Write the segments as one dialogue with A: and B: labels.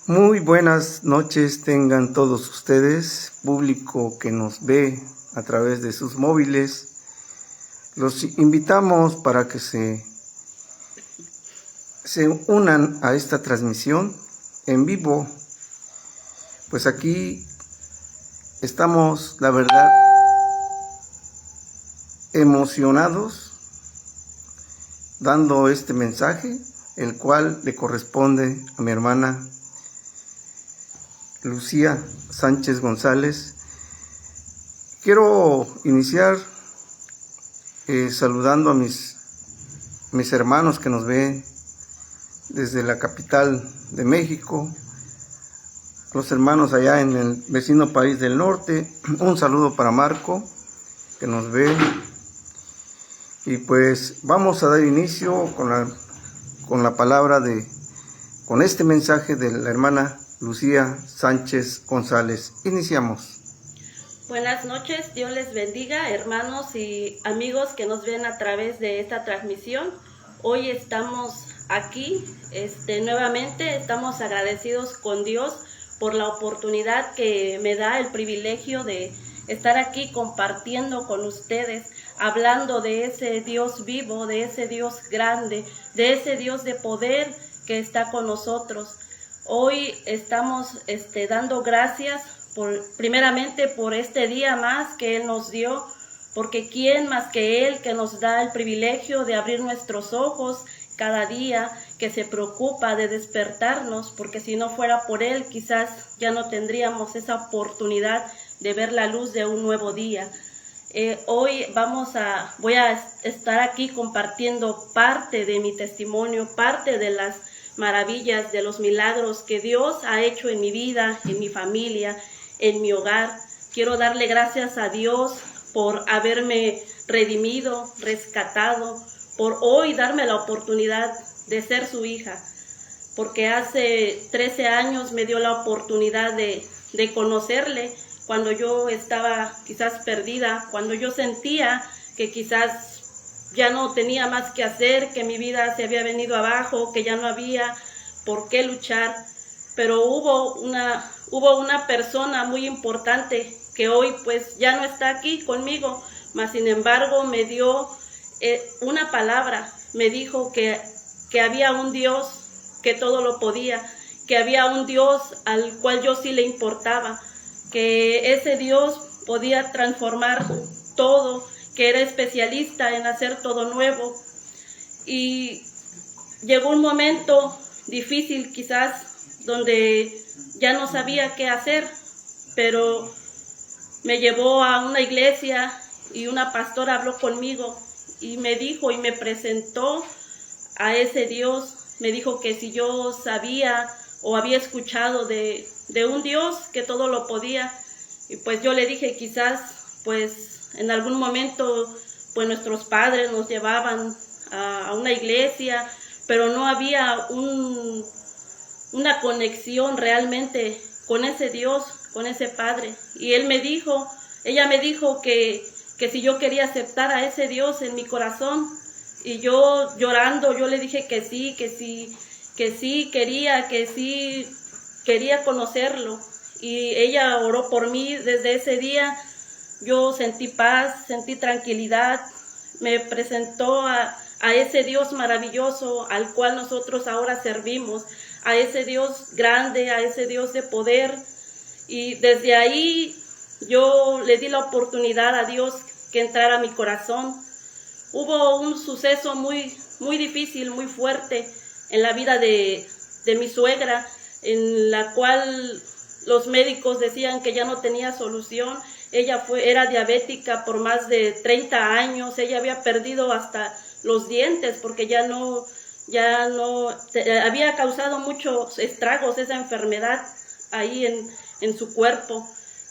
A: Muy buenas noches tengan todos ustedes, público que nos ve a través de sus móviles. Los invitamos para que se unan a esta transmisión en vivo. Pues aquí estamos, la verdad, emocionados dando este mensaje, el cual le corresponde a mi hermana Lucía Sánchez González. Quiero iniciar saludando a mis hermanos que nos ven desde la capital de México, los hermanos allá en el vecino país del norte. Un saludo para Marco, que nos ve. Y pues vamos a dar inicio con la palabra con este mensaje de la hermana Lucía Sánchez González. Iniciamos.
B: Buenas noches, Dios les bendiga, hermanos y amigos que nos ven a través de esta transmisión. Hoy estamos aquí, nuevamente estamos agradecidos con Dios por la oportunidad que me da el privilegio de estar aquí compartiendo con ustedes, hablando de ese Dios vivo, de ese Dios grande, de ese Dios de poder que está con nosotros. Hoy estamos dando gracias primeramente por este día más que Él nos dio, porque ¿quién más que Él que nos da el privilegio de abrir nuestros ojos cada día, que se preocupa de despertarnos? Porque si no fuera por Él, quizás ya no tendríamos esa oportunidad de ver la luz de un nuevo día. Hoy voy a estar aquí compartiendo parte de mi testimonio, parte de las maravillas, de los milagros que Dios ha hecho en mi vida, en mi familia, en mi hogar. Quiero darle gracias a Dios por haberme redimido, rescatado, por hoy darme la oportunidad de ser su hija, porque hace 13 años me dio la oportunidad de conocerle, cuando yo estaba quizás perdida, cuando yo sentía que quizás ya no tenía más que hacer, que mi vida se había venido abajo, que ya no había por qué luchar. Pero hubo una persona muy importante que hoy pues ya no está aquí conmigo, mas sin embargo me dio una palabra, me dijo que había un Dios que todo lo podía, que había un Dios al cual yo sí le importaba, que ese Dios podía transformar todo, que era especialista en hacer todo nuevo. Y llegó un momento difícil quizás, donde ya no sabía qué hacer, pero me llevó a una iglesia y una pastora habló conmigo y me dijo y me presentó a ese Dios. Me dijo que si yo sabía o había escuchado de un Dios que todo lo podía. Y pues yo le dije, quizás pues en algún momento pues nuestros padres nos llevaban a una iglesia, pero no había una conexión realmente con ese Dios, con ese Padre. Y ella me dijo que si yo quería aceptar a ese Dios en mi corazón. Y yo llorando, yo le dije que sí quería conocerlo. Y ella oró por mí. Desde ese día yo sentí paz, sentí tranquilidad. Me presentó a ese Dios maravilloso al cual nosotros ahora servimos, a ese Dios grande, a ese Dios de poder. Y desde ahí yo le di la oportunidad a Dios que entrara a mi corazón. Hubo un suceso muy, muy difícil, muy fuerte en la vida de mi suegra, en la cual los médicos decían que ya no tenía solución. Ella era diabética por más de 30 años, ella había perdido hasta los dientes porque ya no había causado muchos estragos esa enfermedad ahí en su cuerpo.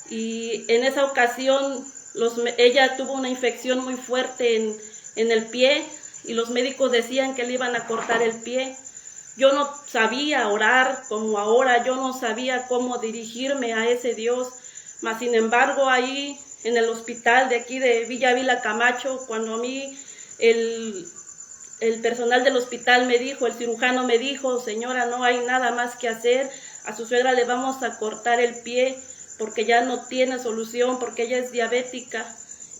B: Y en esa ocasión ella tuvo una infección muy fuerte en el pie y los médicos decían que le iban a cortar el pie. Yo no sabía orar como ahora, yo no sabía cómo dirigirme a ese Dios, mas sin embargo ahí en el hospital de aquí de Villa Ávila Camacho, cuando a mí el personal del hospital me dijo, el cirujano me dijo, señora, no hay nada más que hacer, a su suegra le vamos a cortar el pie porque ya no tiene solución, porque ella es diabética.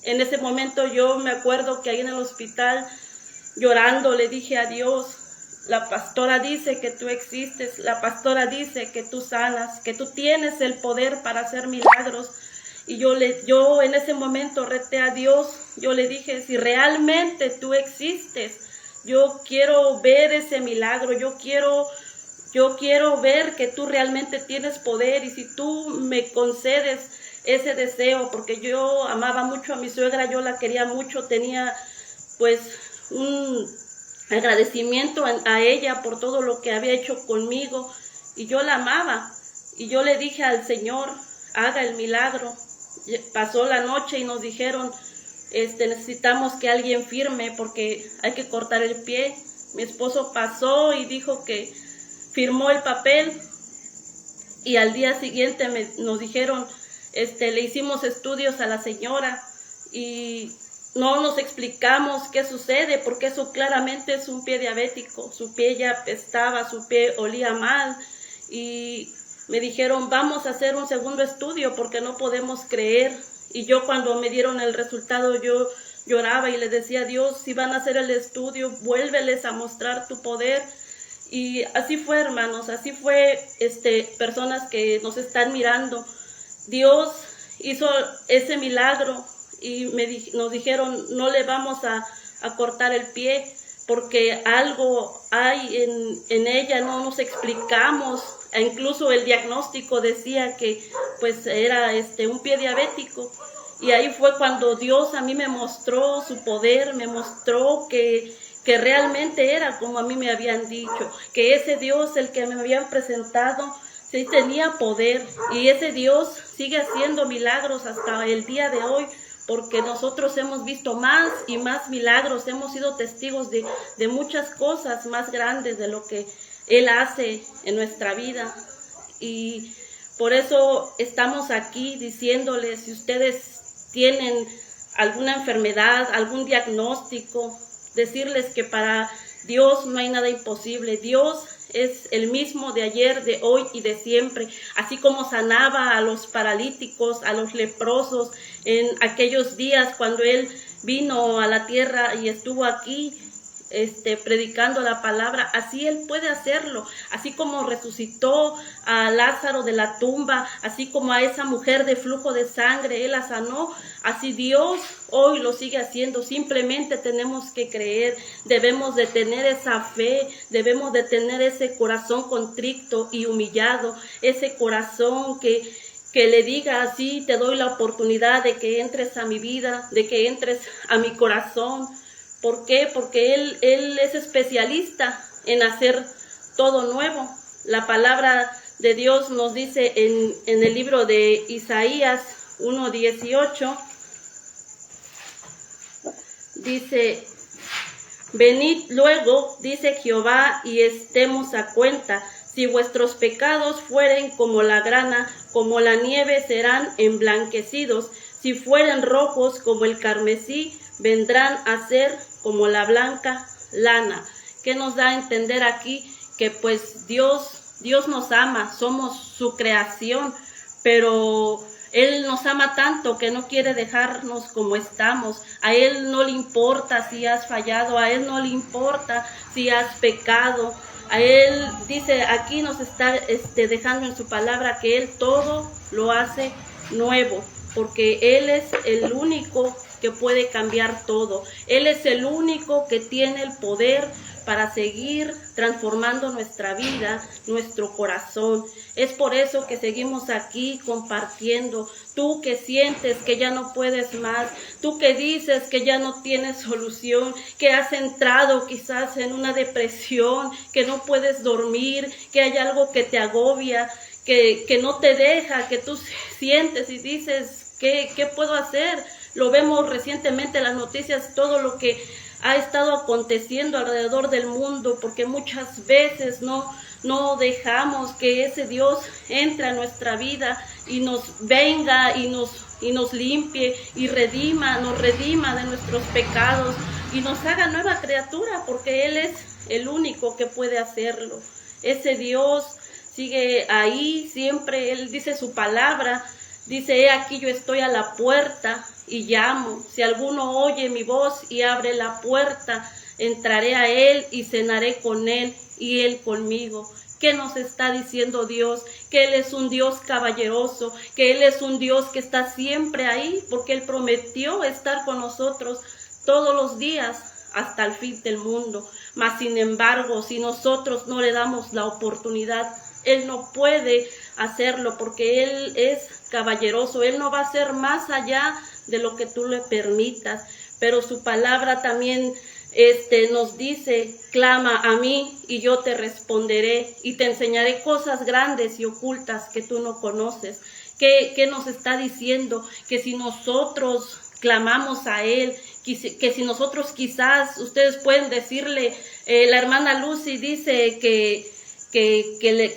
B: En ese momento yo me acuerdo que ahí en el hospital, llorando, le dije a Dios, la pastora dice que tú existes, la pastora dice que tú sanas, que tú tienes el poder para hacer milagros. Y yo en ese momento reté a Dios, yo le dije, si realmente tú existes, yo quiero ver ese milagro, yo quiero ver que tú realmente tienes poder, y si tú me concedes ese deseo, porque yo amaba mucho a mi suegra, yo la quería mucho, tenía pues un agradecimiento a ella por todo lo que había hecho conmigo, y yo la amaba, y yo le dije al Señor, haga el milagro. Pasó la noche y nos dijeron, necesitamos que alguien firme porque hay que cortar el pie. Mi esposo pasó y dijo que firmó el papel, y al día siguiente nos dijeron, le hicimos estudios a la señora y no nos explicamos qué sucede, porque eso claramente es un pie diabético, su pie ya apestaba, su pie olía mal, y me dijeron, vamos a hacer un segundo estudio porque no podemos creer. Y yo cuando me dieron el resultado, yo lloraba y le decía a Dios, si van a hacer el estudio, vuélveles a mostrar tu poder. Y así fue, hermanos, así fue, personas que nos están mirando. Dios hizo ese milagro y nos dijeron, no le vamos a cortar el pie porque algo hay en ella, no nos explicamos. E incluso el diagnóstico decía que pues era un pie diabético, y ahí fue cuando Dios a mí me mostró su poder, me mostró que realmente era como a mí me habían dicho, que ese Dios, el que me habían presentado, sí tenía poder, y ese Dios sigue haciendo milagros hasta el día de hoy, porque nosotros hemos visto más y más milagros, hemos sido testigos de muchas cosas más grandes de lo que Él hace en nuestra vida. Y por eso estamos aquí diciéndoles, si ustedes tienen alguna enfermedad, algún diagnóstico, decirles que para Dios no hay nada imposible. Dios es el mismo de ayer, de hoy y de siempre. Así como sanaba a los paralíticos, a los leprosos en aquellos días cuando Él vino a la tierra y estuvo aquí predicando la palabra, así Él puede hacerlo. Así como resucitó a Lázaro de la tumba, así como a esa mujer de flujo de sangre, Él la sanó, así Dios hoy lo sigue haciendo. Simplemente tenemos que creer, debemos de tener esa fe, debemos de tener ese corazón contrito y humillado, ese corazón que le diga, así te doy la oportunidad de que entres a mi vida, de que entres a mi corazón. ¿Por qué? Porque Él es especialista en hacer todo nuevo. La palabra de Dios nos dice en el libro de Isaías 1:18, dice, venid luego, dice Jehová, y estemos a cuenta. Si vuestros pecados fueren como la grana, como la nieve serán emblanquecidos. Si fueren rojos como el carmesí, vendrán a ser como la blanca lana. ¿Qué nos da a entender aquí? Que pues Dios nos ama, somos su creación, pero Él nos ama tanto que no quiere dejarnos como estamos. A Él no le importa si has fallado, a Él no le importa si has pecado. A Él dice, aquí nos está dejando en su palabra que Él todo lo hace nuevo, porque Él es el único que puede cambiar todo. Él es el único que tiene el poder para seguir transformando nuestra vida, nuestro corazón. Es por eso que seguimos aquí compartiendo. Tú que sientes que ya no puedes más, tú que dices que ya no tienes solución, que has entrado quizás en una depresión, que no puedes dormir, que hay algo que te agobia, que no te deja, que tú sientes y dices, ¿qué puedo hacer? Lo vemos recientemente en las noticias, todo lo que ha estado aconteciendo alrededor del mundo, porque muchas veces no dejamos que ese Dios entre a nuestra vida y nos venga y nos limpie y nos redima de nuestros pecados y nos haga nueva criatura, porque Él es el único que puede hacerlo. Ese Dios sigue ahí siempre. Él dice su palabra, dice: he aquí yo estoy a la puerta y llamo. Si alguno oye mi voz y abre la puerta, entraré a él y cenaré con él y él conmigo. ¿Qué nos está diciendo Dios? Que Él es un Dios caballeroso, que Él es un Dios que está siempre ahí, porque Él prometió estar con nosotros todos los días hasta el fin del mundo. Mas sin embargo, si nosotros no le damos la oportunidad, Él no puede hacerlo, porque Él es caballeroso. Él no va a hacer más allá de lo que tú le permitas. Pero su palabra también nos dice: clama a mí y yo te responderé y te enseñaré cosas grandes y ocultas que tú no conoces. ¿Qué nos está diciendo? Que si nosotros clamamos a Él, que si nosotros quizás, ustedes pueden decirle, la hermana Lucy dice que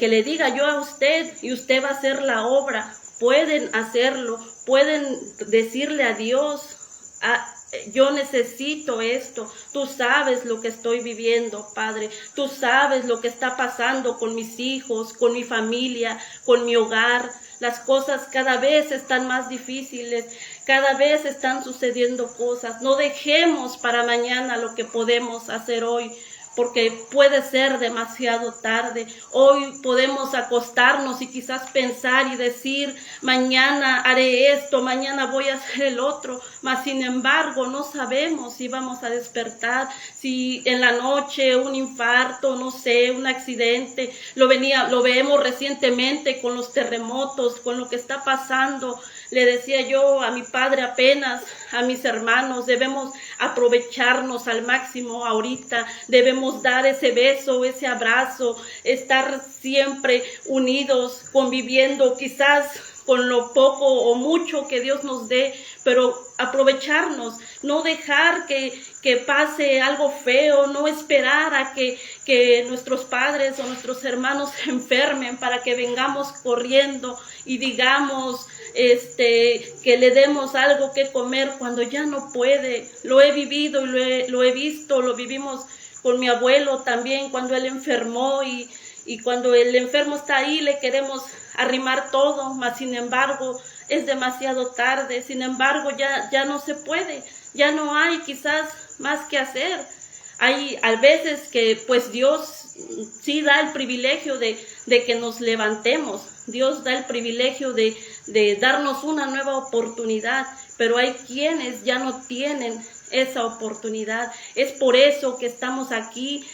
B: le diga yo a usted y usted va a hacer la obra. Pueden hacerlo, pueden decirle a Dios: yo necesito esto, tú sabes lo que estoy viviendo, Padre, tú sabes lo que está pasando con mis hijos, con mi familia, con mi hogar. Las cosas cada vez están más difíciles, cada vez están sucediendo cosas. No dejemos para mañana lo que podemos hacer hoy, porque puede ser demasiado tarde. Hoy podemos acostarnos y quizás pensar y decir: mañana haré esto, mañana voy a hacer el otro, mas sin embargo no sabemos si vamos a despertar, si en la noche un infarto, no sé, un accidente. Lo vemos recientemente con los terremotos, con lo que está pasando. Le decía yo a mi padre apenas, a mis hermanos: debemos aprovecharnos al máximo ahorita, debemos dar ese beso, ese abrazo, estar siempre unidos, conviviendo, quizás con lo poco o mucho que Dios nos dé, pero aprovecharnos, no dejar que pase algo feo, no esperar a que nuestros padres o nuestros hermanos se enfermen para que vengamos corriendo y digamos que le demos algo que comer cuando ya no puede. Lo he vivido y lo he visto, lo vivimos con mi abuelo también cuando él enfermó, y cuando el enfermo está ahí le queremos arrimar todo, mas sin embargo es demasiado tarde. Sin embargo ya no se puede, ya no hay quizás más que hacer. Hay a veces que pues Dios sí da el privilegio de que nos levantemos. Dios da el privilegio de darnos una nueva oportunidad, pero hay quienes ya no tienen esa oportunidad. Es por eso que estamos aquí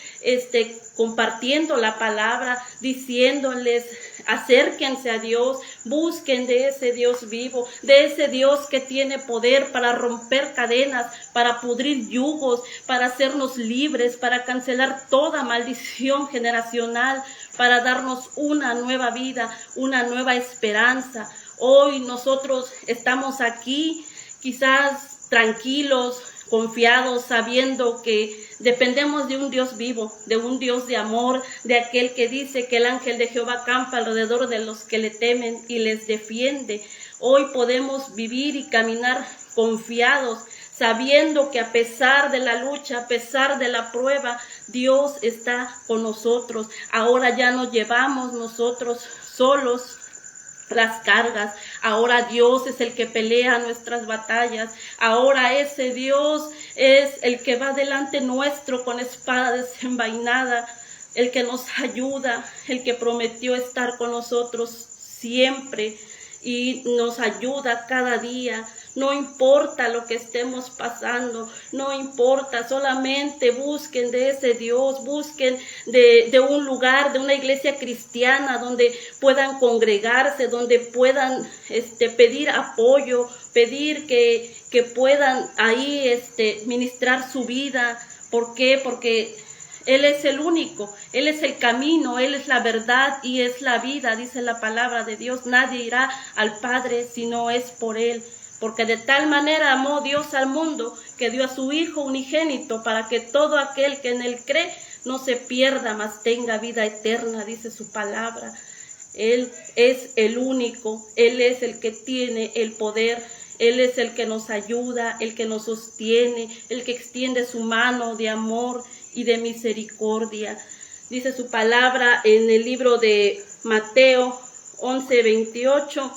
B: compartiendo la palabra, diciéndoles: acérquense a Dios, busquen de ese Dios vivo, de ese Dios que tiene poder para romper cadenas, para pudrir yugos, para hacernos libres, para cancelar toda maldición generacional, para darnos una nueva vida, una nueva esperanza. Hoy nosotros estamos aquí quizás tranquilos, confiados, sabiendo que dependemos de un Dios vivo, de un Dios de amor, de aquel que dice que el ángel de Jehová campa alrededor de los que le temen y les defiende. Hoy podemos vivir y caminar confiados, sabiendo que a pesar de la lucha, a pesar de la prueba, Dios está con nosotros. Ahora ya no llevamos nosotros solos las cargas. Ahora Dios es el que pelea nuestras batallas. Ahora ese Dios es el que va delante nuestro con espada desenvainada, el que nos ayuda, el que prometió estar con nosotros siempre y nos ayuda cada día. No importa lo que estemos pasando, no importa, solamente busquen de ese Dios, busquen de un lugar, de una iglesia cristiana donde puedan congregarse, donde puedan pedir apoyo, pedir que puedan ahí ministrar su vida. ¿Por qué? Porque Él es el único, Él es el camino, Él es la verdad y es la vida, dice la palabra de Dios. Nadie irá al Padre si no es por Él. Porque de tal manera amó Dios al mundo que dio a su Hijo unigénito para que todo aquel que en Él cree no se pierda, mas tenga vida eterna, dice su palabra. Él es el único, Él es el que tiene el poder, Él es el que nos ayuda, el que nos sostiene, el que extiende su mano de amor y de misericordia. Dice su palabra en el libro de Mateo 11:28.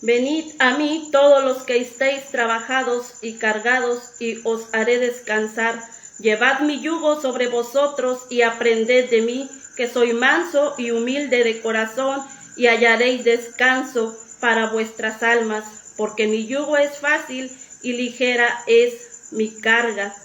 B: Venid a mí todos los que estéis trabajados y cargados, y os haré descansar. Llevad mi yugo sobre vosotros y aprended de mí, que soy manso y humilde de corazón, y hallaréis descanso para vuestras almas, porque mi yugo es fácil y ligera es mi carga.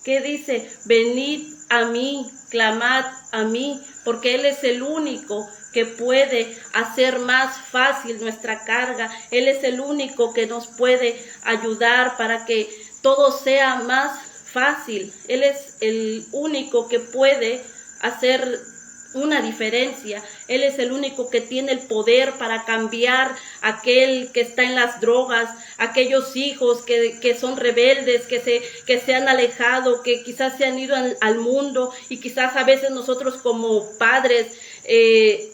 B: ¿Qué dice? Venid a mí, clamad a mí, porque Él es el único que puede hacer más fácil nuestra carga. Él es el único que nos puede ayudar para que todo sea más fácil. Él es el único que puede hacer una diferencia. Él es el único que tiene el poder para cambiar aquel que está en las drogas, aquellos hijos que son rebeldes, que se han alejado, que quizás se han ido al mundo, y quizás a veces nosotros como padres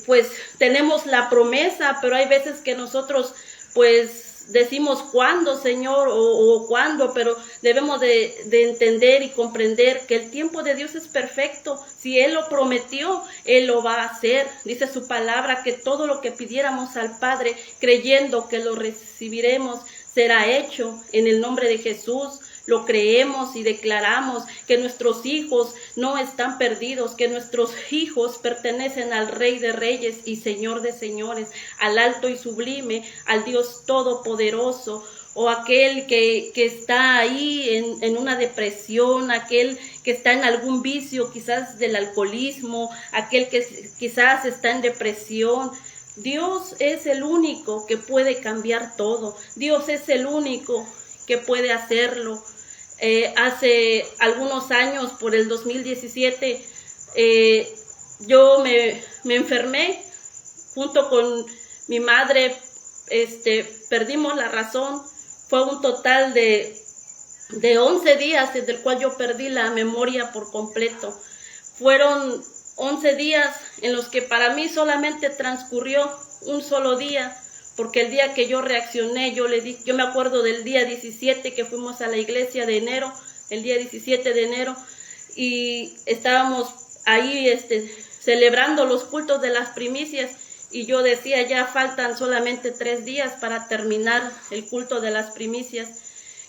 B: pues tenemos la promesa, pero hay veces que nosotros pues decimos cuándo, Señor, o cuándo, pero debemos de entender y comprender que el tiempo de Dios es perfecto. Si Él lo prometió, Él lo va a hacer. Dice su palabra que todo lo que pidiéramos al Padre, creyendo que lo recibiremos, será hecho en el nombre de Jesús. Lo creemos y declaramos que nuestros hijos no están perdidos, que nuestros hijos pertenecen al Rey de Reyes y Señor de Señores, al alto y sublime, al Dios todopoderoso. O aquel que está ahí en una depresión, aquel que está en algún vicio, quizás del alcoholismo, aquel que quizás está en depresión. Dios es el único que puede cambiar todo. Dios es el único que puede hacerlo. Hace algunos años, por el 2017, yo me enfermé junto con mi madre. Perdimos la razón. Fue un total de 11 días en el cual yo perdí la memoria por completo. Fueron 11 días en los que para mí solamente transcurrió un solo día, porque el día que yo reaccioné, yo me acuerdo del día 17 que fuimos a la iglesia de enero, el día 17 de enero, y estábamos ahí celebrando los cultos de las primicias, y yo decía, ya faltan solamente 3 días para terminar el culto de las primicias.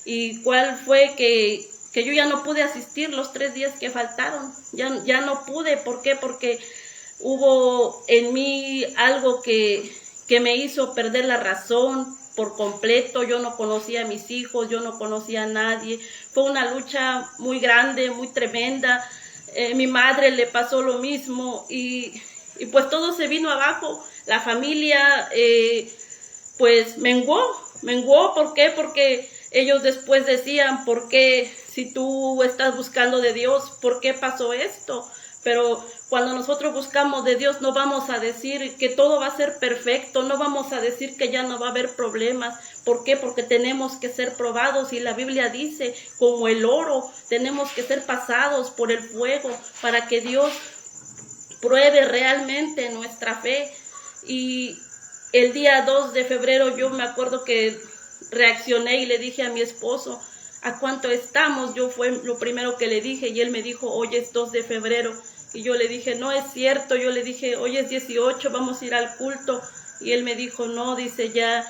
B: ¿Y cuál fue? Que yo ya no pude asistir los 3 días que faltaron, ya no pude. ¿Por qué? Porque hubo en mí algo que me hizo perder la razón por completo. Yo no conocía a mis hijos, yo no conocía a nadie. Fue una lucha muy grande, muy tremenda. Mi madre le pasó lo mismo y pues todo se vino abajo. La familia pues menguó. ¿Por qué? Porque ellos después decían, ¿por qué si tú estás buscando de Dios, por qué pasó esto? Pero cuando nosotros buscamos de Dios, no vamos a decir que todo va a ser perfecto, no vamos a decir que ya no va a haber problemas. ¿Por qué? Porque tenemos que ser probados, y la Biblia dice, como el oro, tenemos que ser pasados por el fuego para que Dios pruebe realmente nuestra fe. Y el día 2 de febrero yo me acuerdo que reaccioné y le dije a mi esposo, ¿a cuánto estamos? Yo fue lo primero que le dije, y él me dijo, hoy es 2 de febrero. Y yo le dije, no es cierto. Yo le dije, hoy es 18, vamos a ir al culto. Y él me dijo, no, dice, ya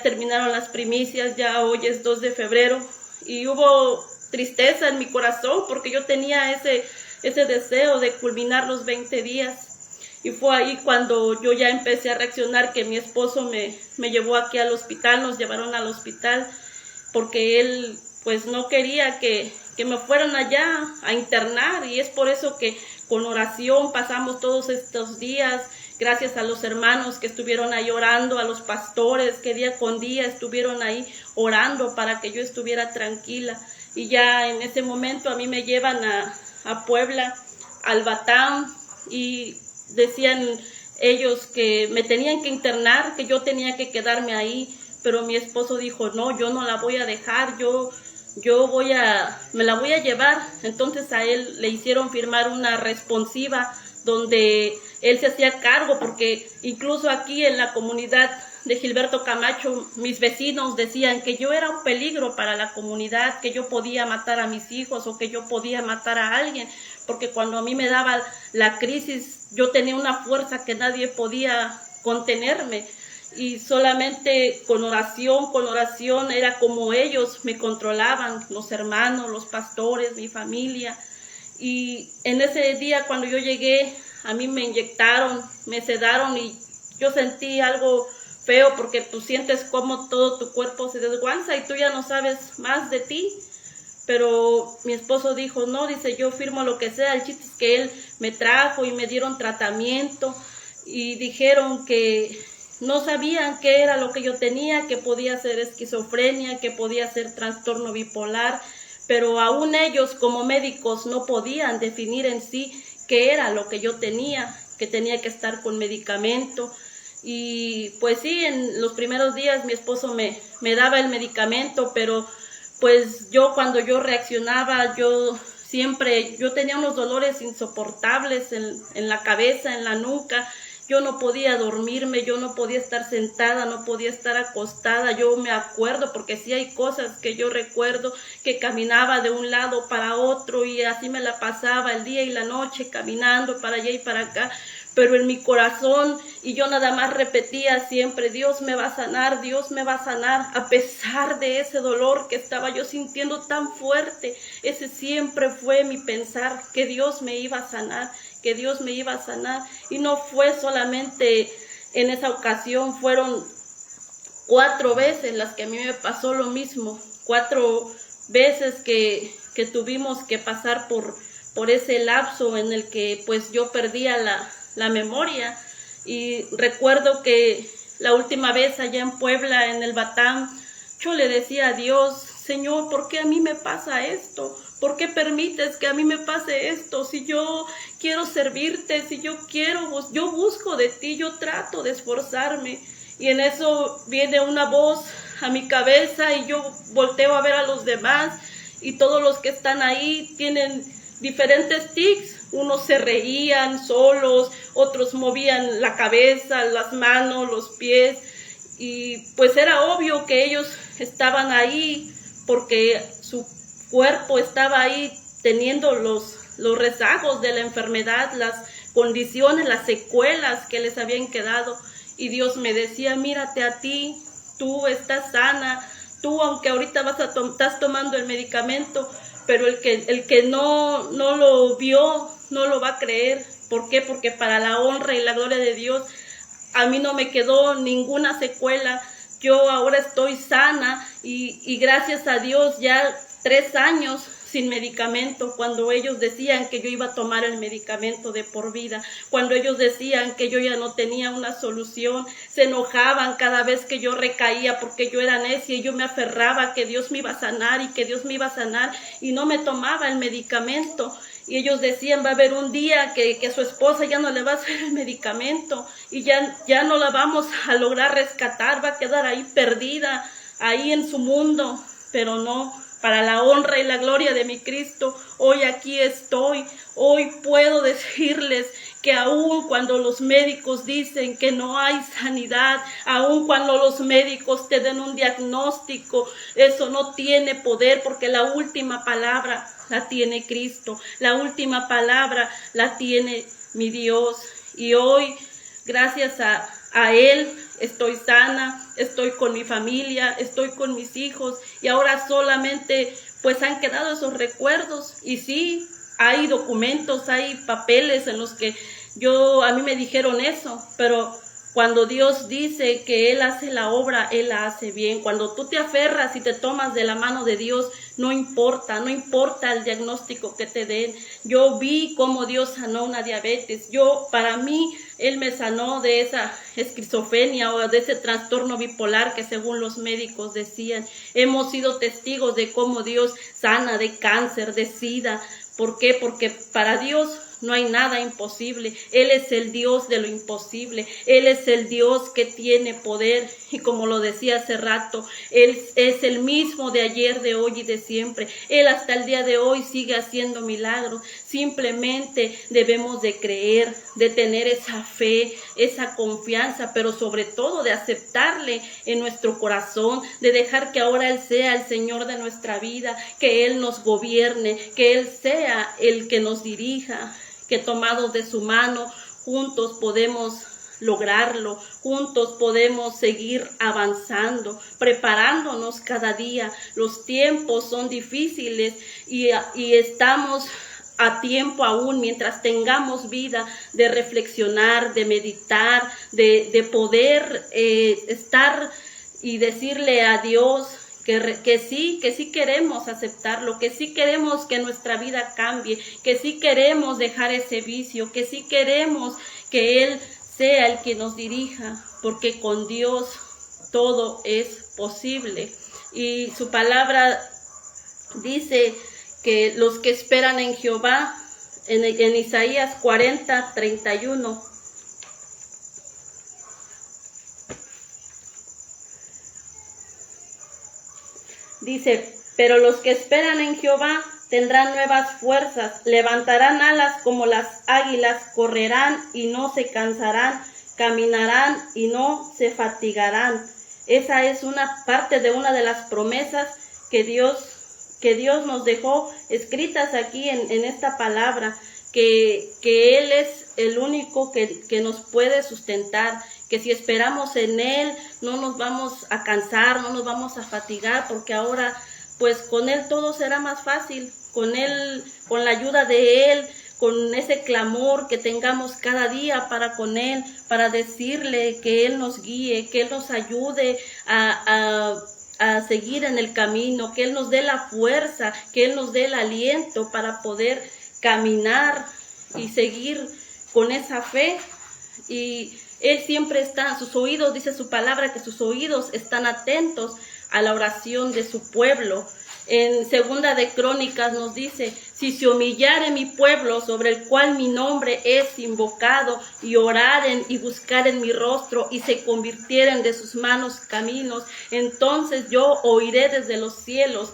B: terminaron las primicias, ya hoy es 2 de febrero. Y hubo tristeza en mi corazón porque yo tenía ese deseo de culminar los 20 días. Y fue ahí cuando yo ya empecé a reaccionar, que mi esposo me llevó aquí al hospital, nos llevaron al hospital, porque él pues no quería que me fueran allá a internar, y es por eso que con oración pasamos todos estos días, gracias a los hermanos que estuvieron ahí orando, a los pastores que día con día estuvieron ahí orando para que yo estuviera tranquila. Y ya en ese momento a mí me llevan a Puebla, al Batán, y decían ellos que me tenían que internar, que yo tenía que quedarme ahí, pero mi esposo dijo, no, yo no la voy a dejar, me la voy a llevar. Entonces a él le hicieron firmar una responsiva donde él se hacía cargo, porque incluso aquí en la comunidad de Gilberto Camacho, mis vecinos decían que yo era un peligro para la comunidad, que yo podía matar a mis hijos o que yo podía matar a alguien, porque cuando a mí me daba la crisis, yo tenía una fuerza que nadie podía contenerme, y solamente con oración era como ellos me controlaban, los hermanos, los pastores, mi familia. Y en ese día cuando yo llegué, a mí me inyectaron, me sedaron y yo sentí algo feo, porque tú sientes como todo tu cuerpo se desguanza y tú ya no sabes más de ti. Pero mi esposo dijo, no, dice, yo firmo lo que sea. El chiste es que él me trajo y me dieron tratamiento y dijeron que no sabían qué era lo que yo tenía, que podía ser esquizofrenia, que podía ser trastorno bipolar, pero aún ellos como médicos no podían definir en sí qué era lo que yo tenía, que tenía que estar con medicamento. Y pues sí, en los primeros días mi esposo me daba el medicamento, pero pues cuando yo reaccionaba, yo tenía unos dolores insoportables en la cabeza, en la nuca. Yo no podía dormirme, yo no podía estar sentada, no podía estar acostada. Yo me acuerdo, porque sí hay cosas que yo recuerdo, que caminaba de un lado para otro y así me la pasaba el día y la noche caminando para allá y para acá. Pero en mi corazón, y yo nada más repetía siempre, Dios me va a sanar, Dios me va a sanar, a pesar de ese dolor que estaba yo sintiendo tan fuerte. Ese siempre fue mi pensar, que Dios me iba a sanar, que Dios me iba a sanar. Y no fue solamente en esa ocasión, fueron 4 veces las que a mí me pasó lo mismo, 4 veces que tuvimos que pasar por ese lapso en el que pues yo perdía la memoria. Y recuerdo que la última vez allá en Puebla, en el Batán, yo le decía a Dios, Señor, ¿por qué a mí me pasa esto? ¿Por qué permites que a mí me pase esto? Si yo quiero servirte, si yo busco de ti, yo trato de esforzarme. Y en eso viene una voz a mi cabeza y yo volteo a ver a los demás y todos los que están ahí tienen diferentes tics. Unos se reían solos, otros movían la cabeza, las manos, los pies, y pues era obvio que ellos estaban ahí porque su cuerpo estaba ahí teniendo los rezagos de la enfermedad, las condiciones, las secuelas que les habían quedado. Y Dios me decía, mírate a ti, tú estás sana, tú aunque ahorita estás tomando el medicamento, pero el que no lo vio, no lo va a creer. ¿Por qué? Porque para la honra y la gloria de Dios, a mí no me quedó ninguna secuela. Yo ahora estoy sana y gracias a Dios ya 3 años sin medicamento, cuando ellos decían que yo iba a tomar el medicamento de por vida, cuando ellos decían que yo ya no tenía una solución, se enojaban cada vez que yo recaía porque yo era necia y yo me aferraba que Dios me iba a sanar y que Dios me iba a sanar y no me tomaba el medicamento. Y ellos decían, va a haber un día que su esposa ya no le va a hacer el medicamento y ya no la vamos a lograr rescatar, va a quedar ahí perdida, ahí en su mundo. Pero no, para la honra y la gloria de mi Cristo, hoy aquí estoy. Hoy puedo decirles que aun cuando los médicos dicen que no hay sanidad, aun cuando los médicos te den un diagnóstico, eso no tiene poder, porque la última palabra la tiene Cristo, la última palabra la tiene mi Dios. Y hoy, gracias a Él, estoy sana, estoy con mi familia, estoy con mis hijos, y ahora solamente pues han quedado esos recuerdos. Y sí, hay documentos, hay papeles en los que a mí me dijeron eso, pero cuando Dios dice que Él hace la obra, Él la hace bien. Cuando tú te aferras y te tomas de la mano de Dios, no importa el diagnóstico que te den. Yo vi cómo Dios sanó una diabetes. Para mí, Él me sanó de esa esquizofrenia o de ese trastorno bipolar que según los médicos decían. Hemos sido testigos de cómo Dios sana de cáncer, de SIDA. ¿Por qué? Porque para Dios no hay nada imposible. Él es el Dios de lo imposible. Él es el Dios que tiene poder. Y como lo decía hace rato, Él es el mismo de ayer, de hoy y de siempre. Él hasta el día de hoy sigue haciendo milagros. Simplemente debemos de creer, de tener esa fe, esa confianza, pero sobre todo de aceptarle en nuestro corazón, de dejar que ahora Él sea el Señor de nuestra vida, que Él nos gobierne, que Él sea el que nos dirija, que tomados de su mano, juntos podemos lograrlo, juntos podemos seguir avanzando, preparándonos cada día. Los tiempos son difíciles y estamos a tiempo aún, mientras tengamos vida, de reflexionar, de meditar, de poder estar y decirle a Dios que sí queremos aceptarlo, que sí queremos que nuestra vida cambie, que sí queremos dejar ese vicio, que sí queremos que Él sea el que nos dirija, porque con Dios todo es posible. Y su palabra dice que los que esperan en Jehová, en Isaías 40:31, dice: pero los que esperan en Jehová tendrán nuevas fuerzas, levantarán alas como las águilas, correrán y no se cansarán, caminarán y no se fatigarán. Esa es una parte de una de las promesas que Dios nos dejó escritas aquí en esta palabra, que Él es el único que nos puede sustentar, que si esperamos en Él no nos vamos a cansar, no nos vamos a fatigar, porque ahora pues con Él todo será más fácil, con Él, con la ayuda de Él, con ese clamor que tengamos cada día para con Él, para decirle que Él nos guíe, que Él nos ayude a seguir en el camino, que Él nos dé la fuerza, que Él nos dé el aliento para poder caminar y seguir con esa fe. Y Él siempre está, sus oídos, dice su palabra, que sus oídos están atentos a la oración de su pueblo. En Segunda de Crónicas nos dice: si se humillare mi pueblo, sobre el cual mi nombre es invocado, y oraren y buscaren mi rostro, y se convirtieren de sus malos caminos, entonces yo oiré desde los cielos,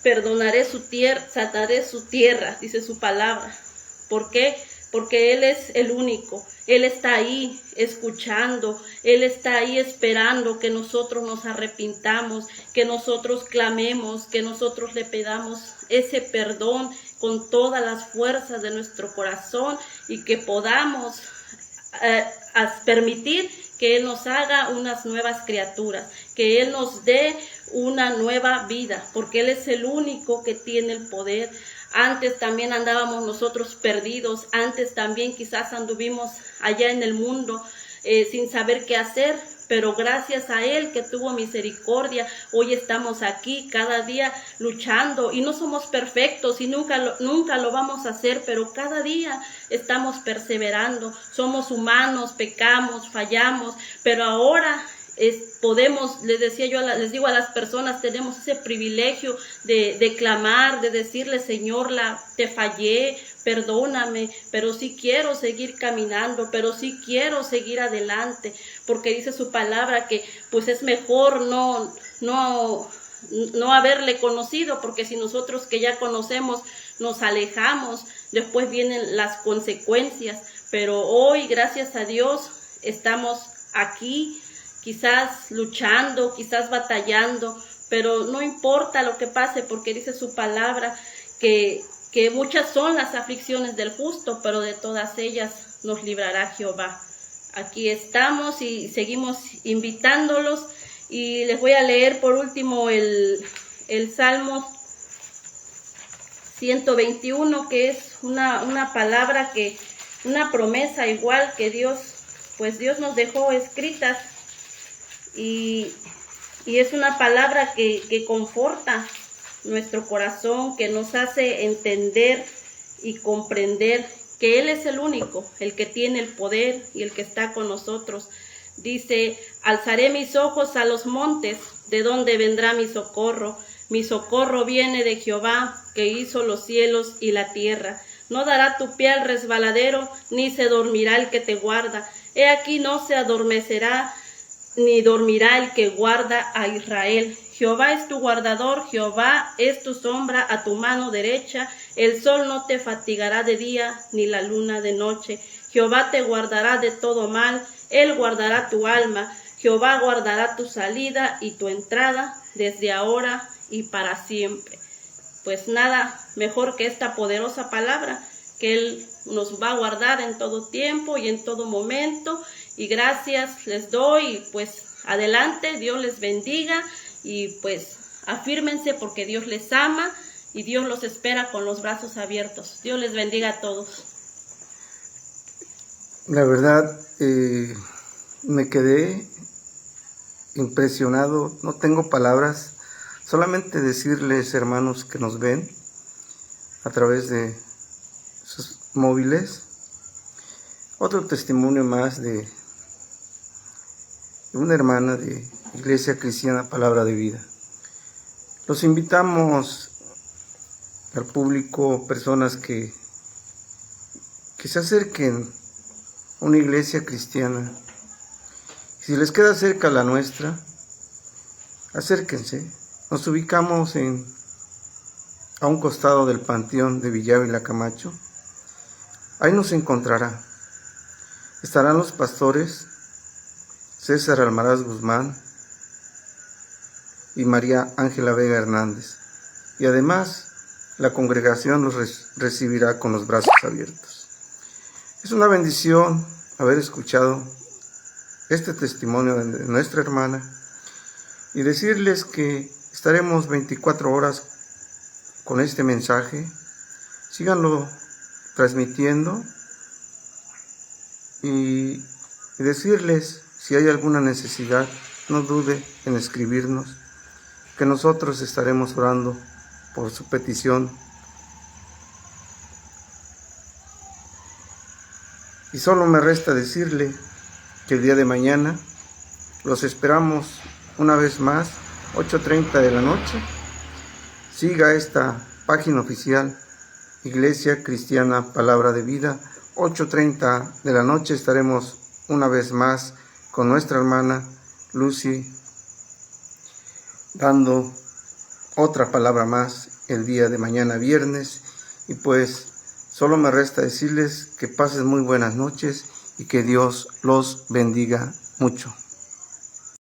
B: perdonaré su tierra, sanaré su tierra, dice su palabra. ¿Por qué? Porque Él es el único. Él está ahí escuchando, Él está ahí esperando que nosotros nos arrepintamos, que nosotros clamemos, que nosotros le pedamos ese perdón con todas las fuerzas de nuestro corazón, y que podamos permitir que Él nos haga unas nuevas criaturas, que Él nos dé una nueva vida, porque Él es el único que tiene el poder. Antes también andábamos nosotros perdidos, antes también quizás anduvimos allá en el mundo sin saber qué hacer, pero gracias a Él que tuvo misericordia, hoy estamos aquí cada día luchando, y no somos perfectos y nunca lo vamos a hacer, pero cada día estamos perseverando. Somos humanos, pecamos, fallamos, pero ahora podemos, les digo a las personas, tenemos ese privilegio de clamar, de decirle: Señor, te fallé, perdóname, pero sí quiero seguir caminando, pero sí quiero seguir adelante, porque dice su palabra que pues es mejor no haberle conocido, porque si nosotros que ya conocemos nos alejamos, después vienen las consecuencias. Pero hoy, gracias a Dios, estamos aquí, quizás luchando, quizás batallando, pero no importa lo que pase, porque dice su palabra que muchas son las aflicciones del justo, pero de todas ellas nos librará Jehová. Aquí estamos y seguimos invitándolos, y les voy a leer por último el Salmo 121, que es una palabra, una promesa igual que Dios nos dejó escritas, y es una palabra que conforta nuestro corazón, que nos hace entender y comprender que Él es el único, el que tiene el poder y el que está con nosotros. Dice: alzaré mis ojos a los montes, ¿de dónde vendrá mi socorro? Mi socorro viene de Jehová, que hizo los cielos y la tierra. No dará tu pie al resbaladero, ni se dormirá el que te guarda. He aquí no se adormecerá, ni dormirá el que guarda a Israel. Jehová es tu guardador, Jehová es tu sombra a tu mano derecha. El sol no te fatigará de día, ni la luna de noche. Jehová te guardará de todo mal, Él guardará tu alma. Jehová guardará tu salida y tu entrada desde ahora y para siempre. Pues nada mejor que esta poderosa palabra, que Él nos va a guardar en todo tiempo y en todo momento. Y gracias les doy, pues adelante, Dios les bendiga y pues afírmense porque Dios les ama y Dios los espera con los brazos abiertos. Dios les bendiga a todos.
A: La verdad, me quedé impresionado, no tengo palabras, solamente decirles, hermanos que nos ven a través de sus móviles, otro testimonio más de una hermana de Iglesia Cristiana Palabra de Vida. Los invitamos al público, personas que se acerquen a una iglesia cristiana. Si les queda cerca la nuestra, acérquense. Nos ubicamos a un costado del Panteón de Villavila Camacho. Ahí nos encontrará. Estarán los pastores César Almaraz Guzmán y María Ángela Vega Hernández. Y además, la congregación los recibirá con los brazos abiertos. Es una bendición haber escuchado este testimonio de nuestra hermana y decirles que estaremos 24 horas con este mensaje. Síganlo transmitiendo y decirles, si hay alguna necesidad, no dude en escribirnos, que nosotros estaremos orando por su petición. Y solo me resta decirle que el día de mañana los esperamos una vez más, 8:30 de la noche. Siga esta página oficial, Iglesia Cristiana Palabra de Vida. 8:30 de la noche estaremos una vez más con nuestra hermana Lucy, dando otra palabra más el día de mañana viernes. Y pues solo me resta decirles que pasen muy buenas noches y que Dios los bendiga mucho.